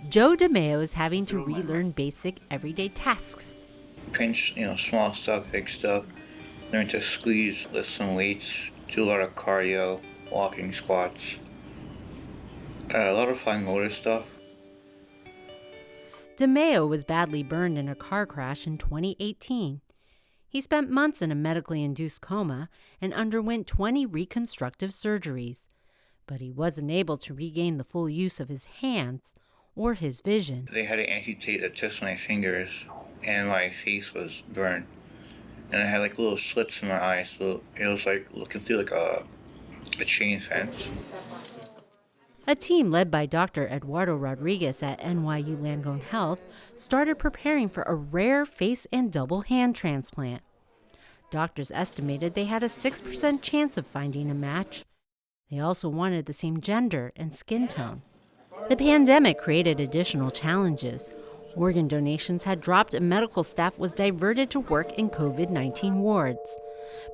Joe DiMeo is having to relearn basic everyday tasks. Pinch, small stuff, big stuff. Learn to squeeze, lift some weights, do a lot of cardio, walking, squats. A lot of fine motor stuff. DiMeo was badly burned in a car crash in 2018. He spent months in a medically induced coma and underwent 20 reconstructive surgeries. But he wasn't able to regain the full use of his hands or his vision. They had to amputate the tips of my fingers, and my face was burned. And I had like little slits in my eyes, so it was like looking through like a chain fence. A team led by Dr. Eduardo Rodriguez at NYU Langone Health started preparing for a rare face and double hand transplant. Doctors estimated they had a 6% chance of finding a match. They also wanted the same gender and skin tone. The pandemic created additional challenges. Organ donations had dropped and medical staff was diverted to work in COVID-19 wards.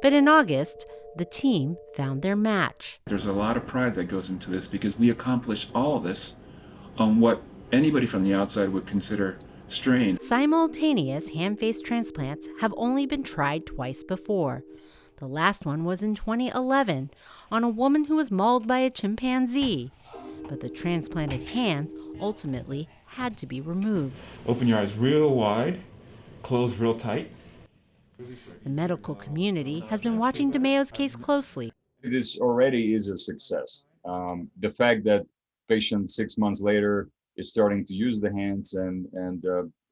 But in August, the team found their match. There's a lot of pride that goes into this because we accomplished all of this on what anybody from the outside would consider strain. Simultaneous hand-face transplants have only been tried twice before. The last one was in 2011 on a woman who was mauled by a chimpanzee. But the transplanted hands ultimately had to be removed. Open your eyes real wide, close real tight. The medical community has been watching DiMeo's case closely. This already is a success. The fact that patient 6 months later is starting to use the hands and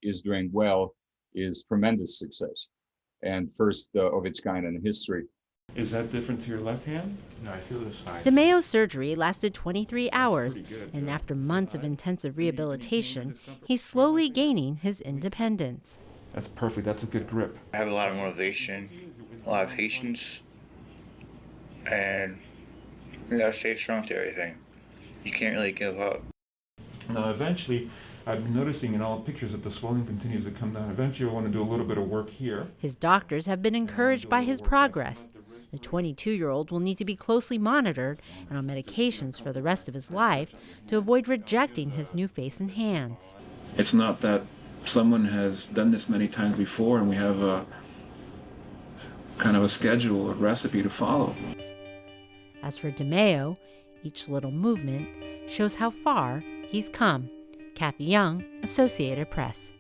is doing well is tremendous success and first of its kind in history. Is that different to your left hand? No, I feel this fine. DiMeo's surgery lasted 23 hours, and after months of intensive rehabilitation, he's slowly gaining his independence. That's perfect. That's a good grip. I have a lot of motivation, a lot of patience, and you gotta stay strong to everything. You can't really give up. Now, eventually, I've been noticing in all the pictures that the swelling continues to come down. Eventually, I want to do a little bit of work here. His doctors have been encouraged by his progress. The 22-year-old will need to be closely monitored and on medications for the rest of his life to avoid rejecting his new face and hands. It's not that someone has done this many times before and we have a kind of a schedule, a recipe to follow. As for DiMeo, each little movement shows how far he's come. Kathy Young, Associated Press.